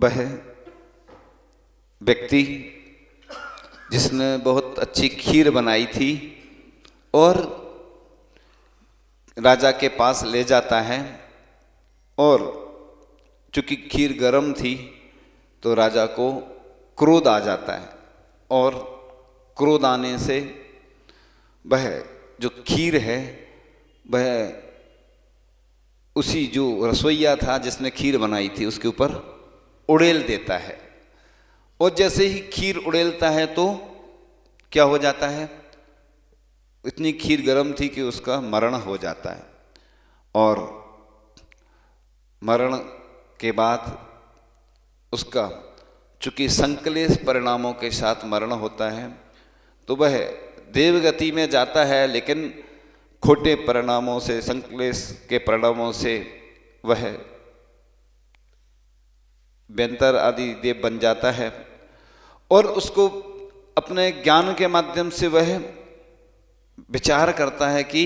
वह व्यक्ति जिसने बहुत अच्छी खीर बनाई थी और राजा के पास ले जाता है, और चूंकि खीर गर्म थी तो राजा को क्रोध आ जाता है, और क्रोध आने से वह जो खीर है वह उसी जो रसोइया था जिसने खीर बनाई थी उसके ऊपर उड़ेल देता है। और जैसे ही खीर उड़ेलता है तो क्या हो जाता है, इतनी खीर गर्म थी कि उसका मरण हो जाता है। और मरण के बाद उसका चूंकि संकलेश परिणामों के साथ मरण होता है तो वह देवगति में जाता है, लेकिन खोटे परिणामों से, संकलेश के परिणामों से वह बेंतर आदि देव बन जाता है। और उसको अपने ज्ञान के माध्यम से वह विचार करता है कि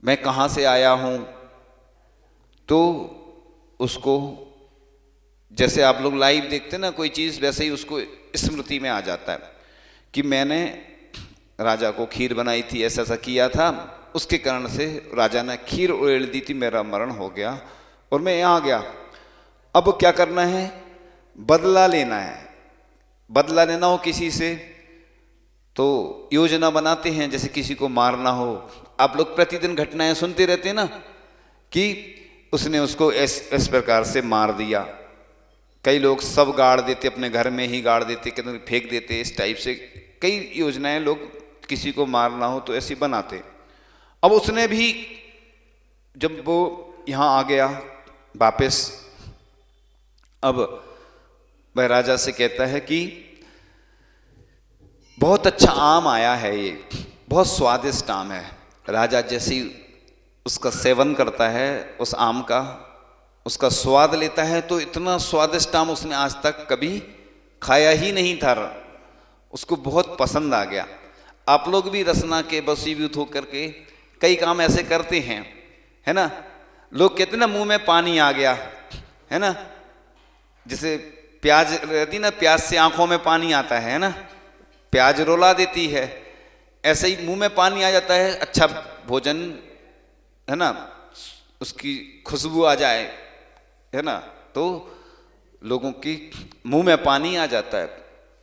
मैं कहाँ से आया हूँ। तो उसको जैसे आप लोग लाइव देखते ना कोई चीज़, वैसे ही उसको स्मृति में आ जाता है कि मैंने राजा को खीर बनाई थी, ऐसा ऐसा किया था, उसके कारण से राजा ने खीर उड़ेल दी थी, मेरा मरण हो गया और मैं यहाँ आ गया। अब क्या करना है, बदला लेना है। बदला लेना हो किसी से तो योजना बनाते हैं, जैसे किसी को मारना हो। आप लोग प्रतिदिन घटनाएं सुनते रहते हैं ना कि उसने उसको इस प्रकार से मार दिया। कई लोग सब गाड़ देते, अपने घर में ही गाड़ देते, कहीं फेंक देते, इस टाइप से कई योजनाएं लोग किसी को मारना हो तो ऐसी बनाते। अब उसने भी जब वो यहाँ आ गया वापस, अब वह राजा से कहता है कि बहुत अच्छा आम आया है, ये बहुत स्वादिष्ट आम है। राजा जैसे ही उसका सेवन करता है, उस आम का उसका स्वाद लेता है, तो इतना स्वादिष्ट आम उसने आज तक कभी खाया ही नहीं था। उसको बहुत पसंद आ गया। आप लोग भी रसना के वशीभूत होकर के कई काम ऐसे करते हैं, है ना। लोग कहते ना मुंह में पानी आ गया, है ना। जैसे प्याज रहती ना, प्याज से आंखों में पानी आता है ना, प्याज रुला देती है, ऐसे ही मुंह में पानी आ जाता है। अच्छा भोजन है ना, उसकी खुशबू आ जाए, है ना, तो लोगों की मुंह में पानी आ जाता है।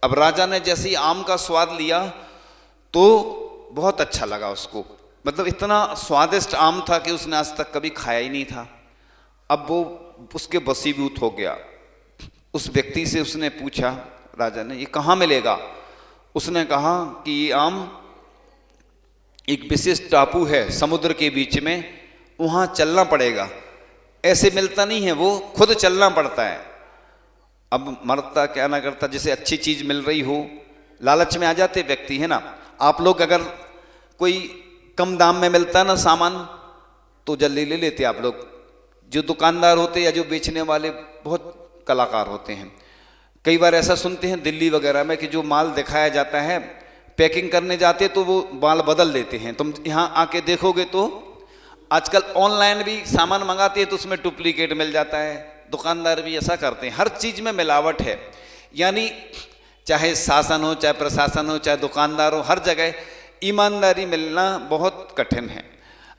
अब राजा ने जैसे ही आम का स्वाद लिया तो बहुत अच्छा लगा उसको, मतलब इतना स्वादिष्ट आम था कि उसने आज तक कभी खाया ही नहीं था। अब वो उसके वशीभूत हो गया। उस व्यक्ति से उसने पूछा, राजा ने, ये कहाँ मिलेगा। उसने कहा कि ये आम एक विशेष टापू है समुद्र के बीच में, वहाँ चलना पड़ेगा, ऐसे मिलता नहीं है, वो खुद चलना पड़ता है। अब मरता क्या ना करता, जैसे अच्छी चीज़ मिल रही हो लालच में आ जाते व्यक्ति, है ना। आप लोग अगर कोई कम दाम में मिलता ना सामान तो जल्दी ले लेते आप लोग। जो दुकानदार होते या जो बेचने वाले बहुत कलाकार होते हैं। कई बार ऐसा सुनते हैं दिल्ली वगैरह में कि जो माल दिखाया जाता है, पैकिंग करने जाते तो वो माल बदल देते हैं। तुम यहाँ आके देखोगे तो आजकल ऑनलाइन भी सामान मंगाते हैं तो उसमें डुप्लीकेट मिल जाता है। दुकानदार भी ऐसा करते हैं, हर चीज़ में मिलावट है। यानी चाहे शासन हो, चाहे प्रशासन हो, चाहे दुकानदार हो, हर जगह ईमानदारी मिलना बहुत कठिन है।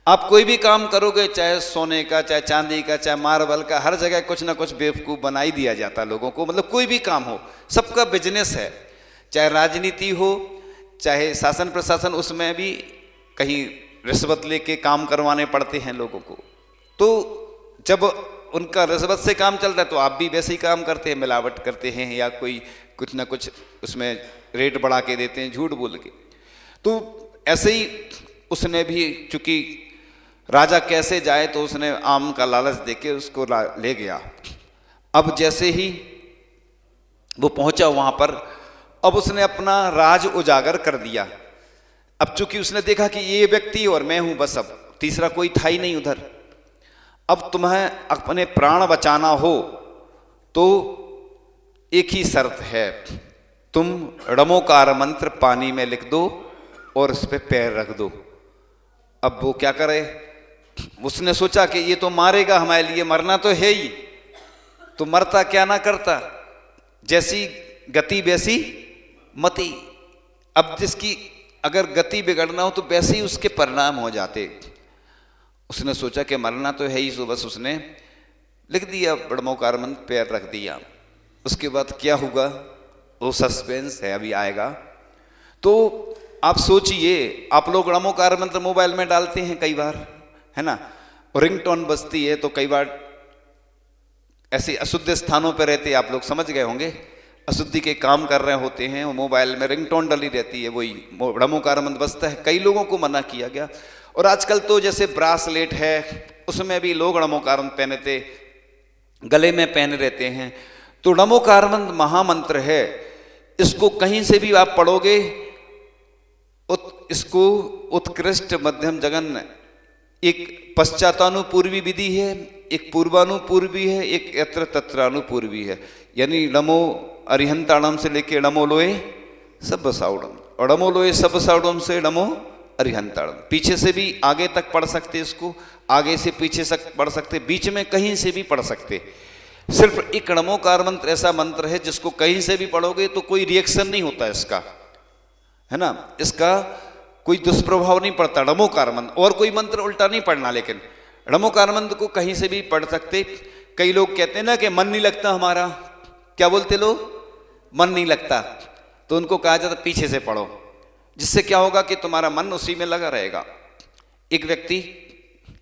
आप कोई भी काम करोगे, चाहे सोने का, चाहे चांदी का, चाहे मार्बल का, हर जगह कुछ ना कुछ बेवकूफ़ बना ही दिया जाता है लोगों को। मतलब कोई भी काम हो, सबका बिजनेस है। चाहे राजनीति हो, चाहे शासन प्रशासन, उसमें भी कहीं रिश्वत लेके काम करवाने पड़ते हैं लोगों को। तो जब उनका रिश्वत से काम चलता है तो आप भी वैसे ही काम करते हैं, मिलावट करते हैं या कोई कुछ ना कुछ उसमें रेट बढ़ा के देते हैं झूठ बोल के। तो ऐसे ही उसने भी, चूंकि राजा कैसे जाए तो उसने आम का लालच देके उसको ले गया। अब जैसे ही वो पहुंचा वहां पर, अब उसने अपना राज उजागर कर दिया। अब चूंकि उसने देखा कि ये व्यक्ति और मैं हूं, बस अब तीसरा कोई था ही नहीं उधर। अब तुम्हें अपने प्राण बचाना हो तो एक ही शर्त है, तुम णमोकार मंत्र पानी में लिख दो और उस पर पैर रख दो। अब वो क्या करे, उसने सोचा कि ये तो मारेगा हमारे लिए, मरना तो है ही, तो मरता क्या ना करता, जैसी गति वैसी मति। अब जिसकी अगर गति बिगड़ना हो तो वैसे ही उसके परिणाम हो जाते। उसने सोचा कि मरना तो है ही, सो बस उसने लिख दिया ब्रह्मोकार मंत्र, पैर रख दिया। उसके बाद क्या होगा वो सस्पेंस है, अभी आएगा। तो आप सोचिए, आप लोग ब्रह्मोकार मंत्र मोबाइल में डालते हैं कई बार, है ना, रिंगटोन बजती है तो कई बार ऐसे अशुद्ध स्थानों पर रहते, आप लोग समझ गए होंगे, अशुद्धि के काम कर रहे होते हैं, मोबाइल में रिंगटोन डली रहती है, वही ब्रह्मोकार मंत्र बजता है। कई लोगों को मना किया गया। और आजकल तो जैसे ब्रासलेट है उसमें भी लोग ब्रह्मोकार मंत्र पहनते, गले में पहने रहते हैं। तो ब्रह्मोकार मंत्र महामंत्र है, इसको कहीं से भी आप पढ़ोगे, इसको उत्कृष्ट मध्यम जगन, एक पश्चातानुपूर्वी विधि है, एक पूर्वानुपूर्वी है, एक यत्र तत्रानुपूर्वी है। यानी नमो अरिहंताणम से लेके नमो लोए सब साउडम, और नमो लोए सब साउडम से नमो अरिहंताणम। पीछे से भी आगे तक पढ़ सकते, इसको आगे से पीछे तक पढ़ सकते, बीच में कहीं से भी पढ़ सकते। सिर्फ एक नमोकार मंत्र ऐसा मंत्र है जिसको कहीं से भी पढ़ोगे तो कोई रिएक्शन नहीं होता इसका, है ना, इसका कोई दुष्प्रभाव नहीं पड़ता नमोकार मंत्र। और कोई मंत्र उल्टा नहीं पढ़ना, लेकिन नमोकार मंत्र को कहीं से भी पढ़ सकते। कई लोग कहते हैं ना कि मन नहीं लगता हमारा, क्या बोलते लोग, मन नहीं लगता, तो उनको कहा जाता पीछे से पढ़ो, जिससे क्या होगा कि तुम्हारा मन उसी में लगा रहेगा। एक व्यक्ति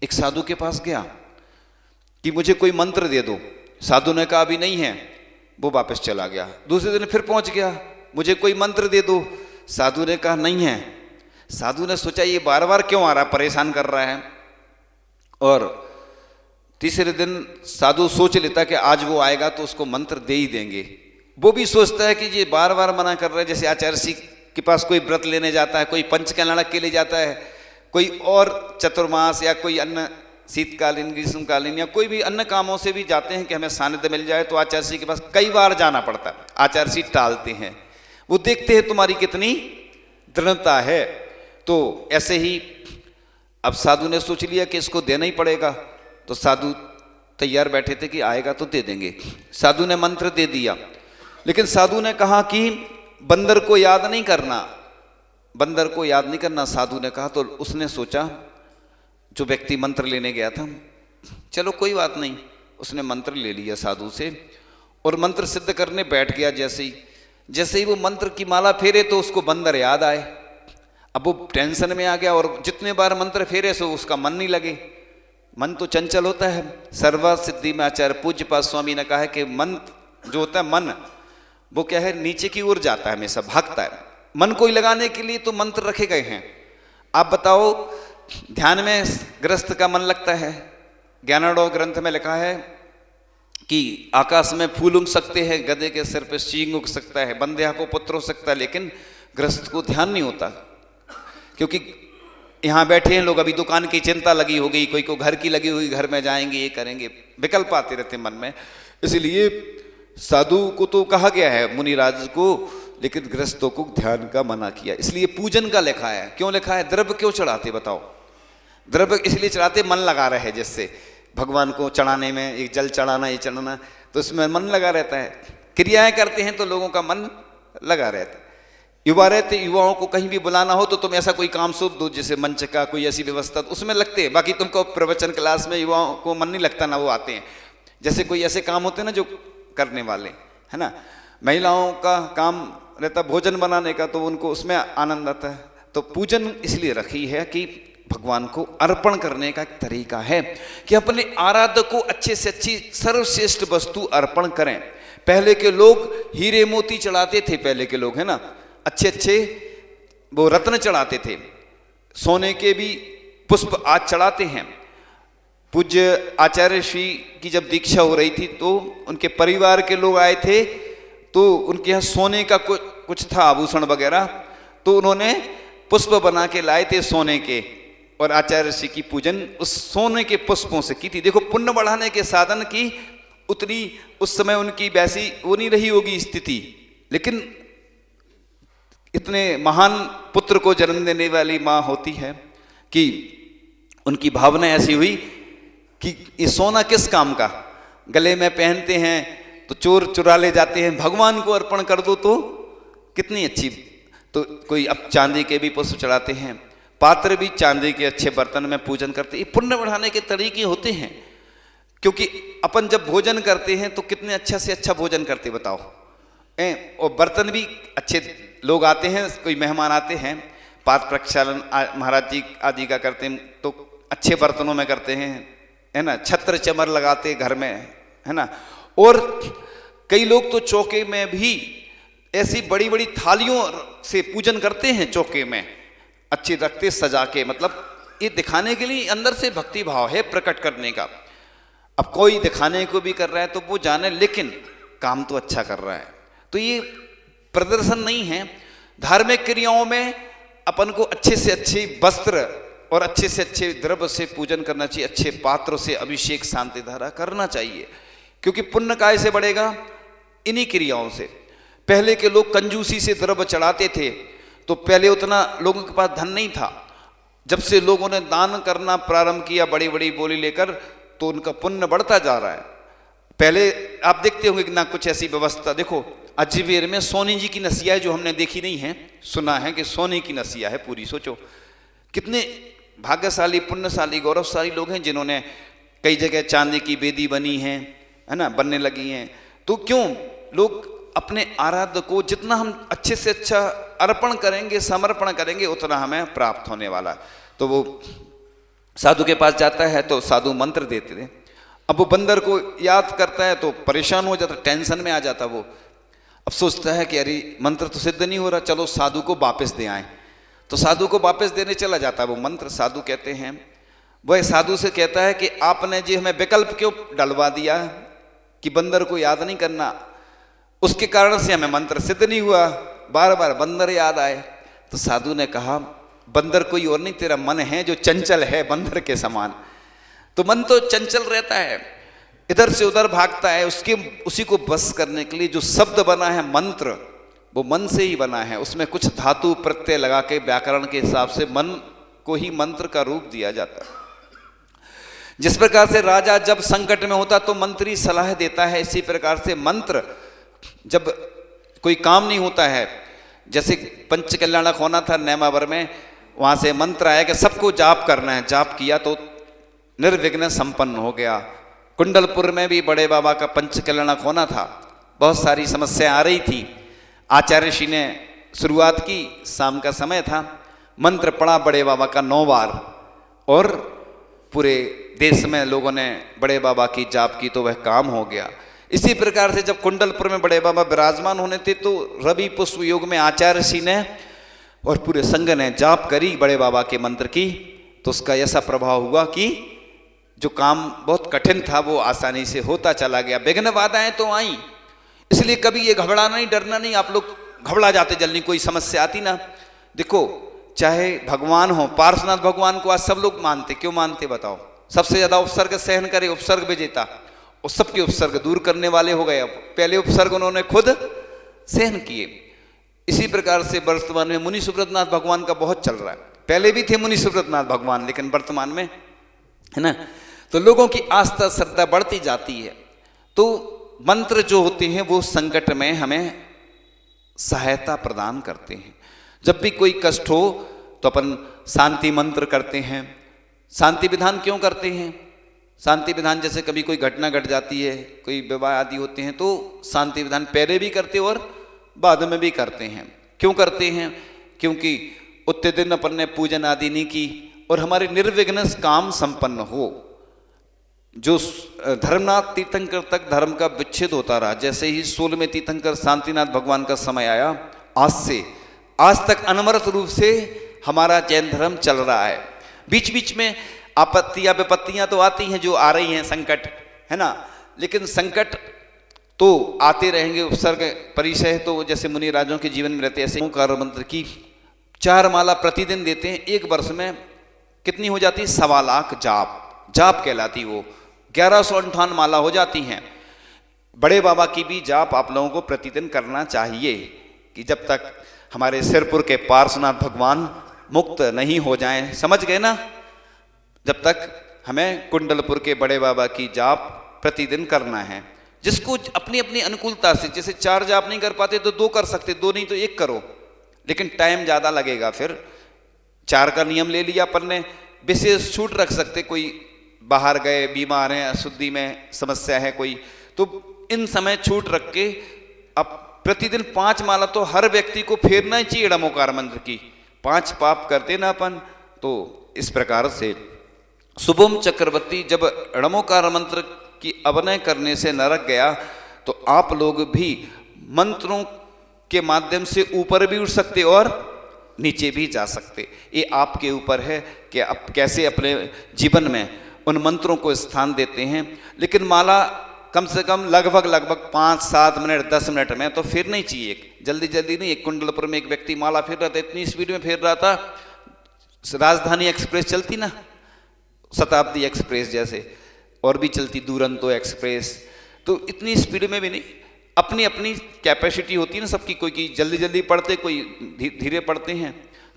एक साधु के पास गया कि मुझे कोई मंत्र दे दो, साधु ने कहा अभी नहीं है, वो वापस चला गया। दूसरे दिन फिर पहुंच गया, मुझे कोई मंत्र दे दो, साधु ने कहा नहीं है। साधु ने सोचा ये बार बार क्यों आ रहा, परेशान कर रहा है। और तीसरे दिन साधु सोच लेता कि आज वो आएगा तो उसको मंत्र दे ही देंगे। वो भी सोचता है कि ये बार बार मना कर रहा है, जैसे आचार्य जी के पास कोई व्रत लेने जाता है, कोई पंचकल्याणक के लिए जाता है, कोई और चतुर्मास या कोई अन्य शीतकालीन ग्रीष्मकालीन या कोई भी अन्य कामों से भी जाते हैं कि हमें सानिध्य मिल जाए, तो आचार्य जी के पास कई बार जाना पड़ता है। आचार्य जी टालते हैं, वो देखते हैं तुम्हारी कितनी दृढ़ता है। तो ऐसे ही अब साधु ने सोच लिया कि इसको देना ही पड़ेगा, तो साधु तैयार बैठे थे कि आएगा तो दे देंगे। साधु ने मंत्र दे दिया, लेकिन साधु ने कहा कि बंदर को याद नहीं करना, बंदर को याद नहीं करना, साधु ने कहा। तो उसने सोचा, जो व्यक्ति मंत्र लेने गया था, चलो कोई बात नहीं, उसने मंत्र ले लिया साधु से और मंत्र सिद्ध करने बैठ गया। जैसे ही वो मंत्र की माला फेरे तो उसको बंदर याद आए। अब वो टेंशन में आ गया और जितने बार मंत्र फेरे सो उसका मन नहीं लगे। मन तो चंचल होता है। सर्वा सिद्धि में आचार्य पूज्यपाद स्वामी ने कहा है कि मन जो होता है, मन वो क्या है, नीचे की ओर जाता है, हमेशा भागता है। मन को ही लगाने के लिए तो मंत्र रखे गए हैं। आप बताओ, ध्यान में गृहस्थ का मन लगता है। ज्ञानोदय ग्रंथ में लिखा है कि आकाश में फूल उग सकते हैं, गधे के सिर पे सींग उग सकता है, बंध्या को पुत्र हो सकता है, लेकिन गृहस्थ को ध्यान नहीं होता। क्योंकि यहाँ बैठे हैं लोग, अभी दुकान की चिंता लगी होगी, कोई को घर की लगी हुई, घर में जाएंगे, ये करेंगे, विकल्प आते रहते मन में। इसलिए साधु को तो कहा गया है, मुनिराज को, लेकिन गृहस्थों को ध्यान का मना किया। इसलिए पूजन का लिखा है। क्यों लिखा है? द्रव्य क्यों चढ़ाते बताओ? द्रव्य इसलिए चढ़ाते, मन लगा रहे, जिससे भगवान को चढ़ाने में, एक जल चढ़ाना, ये चढ़ाना, तो उसमें मन लगा रहता है। क्रियाएं करते हैं तो लोगों का मन लगा रहता है। युवा रहते, युवाओं को कहीं भी बुलाना हो तो तुम ऐसा कोई काम सौंप दो, जैसे मंच का कोई ऐसी व्यवस्था, तो उसमें लगते हैं। बाकी तुमको प्रवचन क्लास में युवाओं को मन नहीं लगता ना, वो आते हैं। जैसे कोई ऐसे काम होते हैं ना जो करने वाले, है ना, महिलाओं का काम रहता भोजन बनाने का, तो उनको उसमें आनंद आता है। तो पूजन इसलिए रखी है कि भगवान को अर्पण करने का एक तरीका है कि अपने आराध्य को अच्छे से अच्छी सर्वश्रेष्ठ वस्तु अर्पण करें। पहले के लोग हीरे मोती चढ़ाते थे, पहले के लोग, है ना, अच्छे अच्छे वो रत्न चढ़ाते थे, सोने के भी पुष्प आज चढ़ाते हैं। पूज्य आचार्य श्री की जब दीक्षा हो रही थी तो उनके परिवार के लोग आए थे, तो उनके यहाँ सोने का कुछ था आभूषण वगैरह, तो उन्होंने पुष्प बना के लाए थे सोने के, और आचार्य श्री की पूजन उस सोने के पुष्पों से की थी। देखो, पुण्य बढ़ाने के साधन की उतनी उस समय उनकी वैसी वो नहीं रही होगी स्थिति, लेकिन इतने महान पुत्र को जन्म देने वाली माँ होती है कि उनकी भावना ऐसी हुई कि ये सोना किस काम का, गले में पहनते हैं तो चोर चुरा ले जाते हैं, भगवान को अर्पण कर दो तो कितनी अच्छी। तो कोई अब चांदी के भी पुष्प चढ़ाते हैं, पात्र भी चांदी के अच्छे बर्तन में पूजन करते हैं। ये पुण्य बढ़ाने के तरीके होते हैं, क्योंकि अपन जब भोजन करते हैं तो कितने अच्छा से अच्छा भोजन करते बताओ। और बर्तन भी अच्छे, लोग आते हैं, कोई मेहमान आते हैं, पात्र प्रक्षालन महाराज जी आदि का करते हैं तो अच्छे बर्तनों में करते हैं, है ना, छत्र चमर लगाते घर में, है ना। और कई लोग तो चौके में भी ऐसी बड़ी बड़ी थालियों से पूजन करते हैं, चौके में अच्छे रखते सजा के, मतलब ये दिखाने के लिए अंदर से भक्ति भाव है प्रकट करने का। अब कोई दिखाने को भी कर रहा है तो वो जाने, लेकिन काम तो अच्छा कर रहा है। तो ये प्रदर्शन नहीं है। धार्मिक क्रियाओं में अपन को अच्छे से अच्छे वस्त्र और अच्छे से अच्छे द्रव्य से पूजन करना चाहिए, अच्छे पात्र से अभिषेक शांति धारा करना चाहिए, क्योंकि पुण्य काय से बढ़ेगा, इन्हीं क्रियाओं से। पहले के लोग कंजूसी से द्रव्य चढ़ाते थे, तो पहले उतना लोगों के पास धन नहीं था। जब से लोगों ने दान करना प्रारंभ किया बड़ी बड़ी बोली लेकर, तो उनका पुण्य बढ़ता जा रहा है। पहले आप देखते होंगे कि ना कुछ ऐसी व्यवस्था, देखो अजमेर में सोने जी की नसिया है, जो हमने देखी नहीं है, सुना है कि सोने की नसिया है पूरी। सोचो कितने भाग्यशाली पुण्यशाली गौरवशाली लोग हैं जिन्होंने, कई जगह चांदी की बेदी बनी है ना, बनने लगी हैं। तो क्यों लोग अपने आराध्य को जितना हम अच्छे से अच्छा अर्पण करेंगे, समर्पण करेंगे, उतना हमें प्राप्त होने वाला। तो वो साधु के पास जाता है तो साधु मंत्र देते थे। अब वो बंदर को याद करता है तो परेशान हो जाता, टेंशन में आ जाता वो। अब सोचता है कि अरे मंत्र तो सिद्ध नहीं हो रहा, चलो साधु को वापस दे आए। तो साधु को वापस देने चला जाता है वो मंत्र। साधु कहते हैं, वह साधु से कहता है कि आपने जी हमें विकल्प क्यों डलवा दिया कि बंदर को याद नहीं करना, उसके कारण से हमें मंत्र सिद्ध नहीं हुआ, बार बार बंदर याद आए। तो साधु ने कहा, बंदर कोई और नहीं, तेरा मन है जो चंचल है बंदर के समान। तो मन तो चंचल रहता है, इधर से उधर भागता है। उसी को बस करने के लिए जो शब्द बना है मंत्र, वो मन से ही बना है। उसमें कुछ धातु प्रत्यय लगा के व्याकरण के हिसाब से मन को ही मंत्र का रूप दिया जाता है। जिस प्रकार से राजा जब संकट में होता तो मंत्री सलाह देता है, इसी प्रकार से मंत्र जब कोई काम नहीं होता है, जैसे पंच कल्याणक होना था नेमावर में, वहां से मंत्र आया कि सबको जाप करना है, जाप किया तो निर्विघ्न संपन्न हो गया। कुंडलपुर में भी बड़े बाबा का पंच कल्याणक होना था, बहुत सारी समस्या आ रही थी। आचार्य श्री ने शुरुआत की, शाम का समय था, मंत्र पढ़ा बड़े बाबा का 9 बार, और पूरे देश में लोगों ने बड़े बाबा की जाप की तो वह काम हो गया। इसी प्रकार से जब कुंडलपुर में बड़े बाबा विराजमान होने थे तो रवि पुष्प योग में आचार्य श्री ने और पूरे संघ ने जाप करी बड़े बाबा के मंत्र की, तो उसका ऐसा प्रभाव हुआ कि जो काम बहुत कठिन था वो आसानी से होता चला गया। विघ्न बाधाएं तो आई, इसलिए कभी ये घबराना नहीं, डरना नहीं। आप लोग घबरा जाते जल्दी, कोई समस्या आती ना। देखो चाहे भगवान हो, पार्श्वनाथ भगवान को आज सब लोग मानते, क्यों मानते बताओ? सबसे ज्यादा उपसर्ग सहन करे, उपसर्ग विजेता, और सबके उपसर्ग दूर करने वाले हो गए। अब पहले उपसर्ग उन्होंने खुद सहन किए। इसी प्रकार से वर्तमान में मुनि सुब्रतनाथ भगवान का बहुत चल रहा है। पहले भी थे मुनि सुब्रतनाथ भगवान, लेकिन वर्तमान में, है ना, तो लोगों की आस्था श्रद्धा बढ़ती जाती है। तो मंत्र जो होते हैं वो संकट में हमें सहायता प्रदान करते हैं। जब भी कोई कष्ट हो तो अपन शांति मंत्र करते हैं। शांति विधान क्यों करते हैं? शांति विधान जैसे कभी कोई घटना घट जाती है, कोई विवाह आदि होते हैं, तो शांति विधान पहले भी करते और बाद में भी करते हैं। क्यों करते हैं? क्योंकि उतने दिन अपन ने पूजन आदि नहीं की और हमारे निर्विघ्न काम संपन्न हो। जो धर्मनाथ तीर्थंकर तक धर्म का विच्छेद होता रहा, जैसे ही 16वें तीर्थंकर शांतिनाथ भगवान का समय आया, आज से आज तक अनवरत रूप से हमारा जैन धर्म चल रहा है। बीच बीच में आपत्तियां विपत्तियां तो आती हैं, जो आ रही हैं, संकट, है ना, लेकिन संकट तो आते रहेंगे। उपसर्ग परिचय तो जैसे मुनि राजों के जीवन में रहते, ऐसे ओंकार मंत्र की 4 माला प्रतिदिन देते हैं। एक वर्ष में कितनी हो जाती? 1.25 लाख जाप कहलाती वो। 1158 माला हो जाती हैं। बड़े बाबा की भी जाप आप लोगों को प्रतिदिन करना चाहिए, कि जब तक हमारे सिरपुर के पार्श्वनाथ भगवान मुक्त नहीं हो जाएं, समझ गए ना, जब तक हमें कुंडलपुर के बड़े बाबा की जाप प्रतिदिन करना है, जिसको अपनी अपनी अनुकूलता से, जैसे 4 जाप नहीं कर पाते तो 2 कर सकते, 2 नहीं तो 1 करो, लेकिन टाइम ज़्यादा लगेगा। फिर 4 का नियम ले लिया अपन ने, विशेष छूट रख सकते, कोई बाहर गए, बीमार हैं, अशुद्धि में समस्या है कोई, तो इन समय छूट रख के अब प्रतिदिन 5 माला तो हर व्यक्ति को फेरना ही चाहिए ड़मोकार मंत्र की। 5 पाप करते ना अपन, तो इस प्रकार से शुभम चक्रवर्ती जब ड़मोकार मंत्र की अभिनय करने से नरक गया, तो आप लोग भी मंत्रों के माध्यम से ऊपर भी उठ सकते और नीचे भी जा सकते। ये आपके ऊपर है कि आप कैसे अपने जीवन में उन मंत्रों को स्थान देते हैं। लेकिन माला कम से कम लगभग 5-7 मिनट 10 मिनट में तो फेरना ही चाहिए, जल्दी जल्दी नहीं। एक कुंडलपुर में एक व्यक्ति माला फेर रहा था, इतनी स्पीड में फेर रहा था, राजधानी एक्सप्रेस चलती ना, शताब्दी एक्सप्रेस जैसे, और भी चलती दुरंतो एक्सप्रेस, तो इतनी स्पीड में भी नहीं, अपनी अपनी कैपेसिटी होती है ना सबकी, कोई जल्दी जल्दी पढ़ते, कोई धीरे पढ़ते हैं।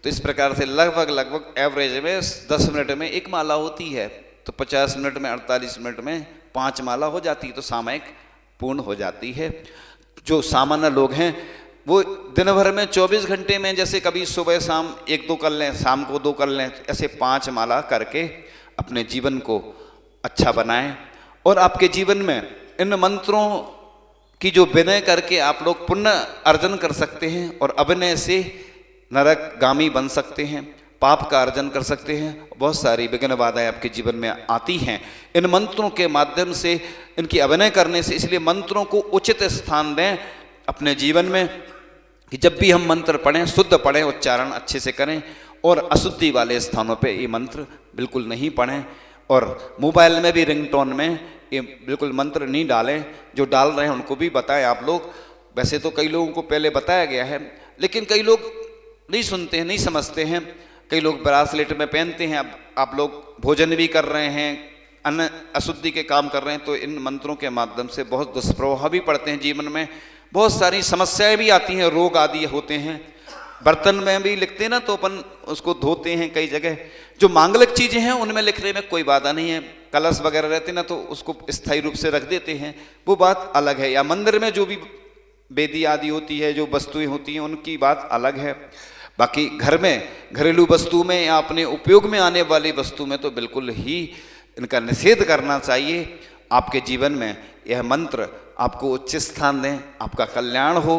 तो इस प्रकार से लगभग एवरेज में 10 मिनट में 1 माला होती है, तो 50 मिनट में 48 मिनट में 5 माला हो जाती है, तो सामयिक पूर्ण हो जाती है। जो सामान्य लोग हैं वो दिन भर में 24 घंटे में, जैसे कभी सुबह शाम 1-2 कर लें, शाम को 2 कर लें, ऐसे 5 माला करके अपने जीवन को अच्छा बनाएं। और आपके जीवन में इन मंत्रों की जो विनय करके आप लोग पुण्य अर्जन कर सकते हैं, और अभिनय से नरकगामी बन सकते हैं, पाप का अर्जन कर सकते हैं। बहुत सारी विघ्न बाधाएं आपके जीवन में आती हैं इन मंत्रों के माध्यम से, इनकी अभिनय करने से। इसलिए मंत्रों को उचित स्थान दें अपने जीवन में, कि जब भी हम मंत्र पढ़ें शुद्ध पढ़ें, उच्चारण अच्छे से करें, और अशुद्धि वाले स्थानों पे ये मंत्र बिल्कुल नहीं पढ़ें। और मोबाइल में भी रिंगटोन में ये बिल्कुल मंत्र नहीं डालें। जो डाल रहे हैं उनको भी बताएं आप लोग। वैसे तो कई लोगों को पहले बताया गया है, लेकिन कई लोग नहीं सुनते हैं, नहीं समझते हैं। कई लोग ब्रासलेट में पहनते हैं। अब आप लोग भोजन भी कर रहे हैं, अन्न अशुद्धि के काम कर रहे हैं, तो इन मंत्रों के माध्यम से बहुत दुष्प्रभाव भी पड़ते हैं जीवन में, बहुत सारी समस्याएं भी आती हैं, रोग आदि होते हैं। बर्तन में भी लिखते हैं ना, तो अपन उसको धोते हैं कई जगह। जो मांगलिक चीज़ें हैं उनमें लिखने में कोई बाधा नहीं है, कलश वगैरह रहते ना, तो उसको स्थायी रूप से रख देते हैं, वो बात अलग है। या मंदिर में जो भी वेदी आदि होती है, जो वस्तुएं होती हैं, उनकी बात अलग है। बाकी घर में, घरेलू वस्तु में या अपने उपयोग में आने वाली वस्तु में तो बिल्कुल ही इनका निषेध करना चाहिए। आपके जीवन में यह मंत्र आपको उच्च स्थान दें, आपका कल्याण हो,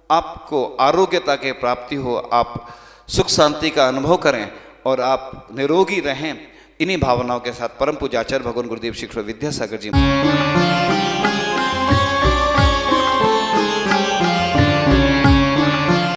आपको आरोग्यता की प्राप्ति हो, आप सुख शांति का अनुभव करें और आप निरोगी रहें। इन्हीं भावनाओं के साथ परम पूज्य आचार्य भगवान गुरुदेव श्री विद्यासागर जी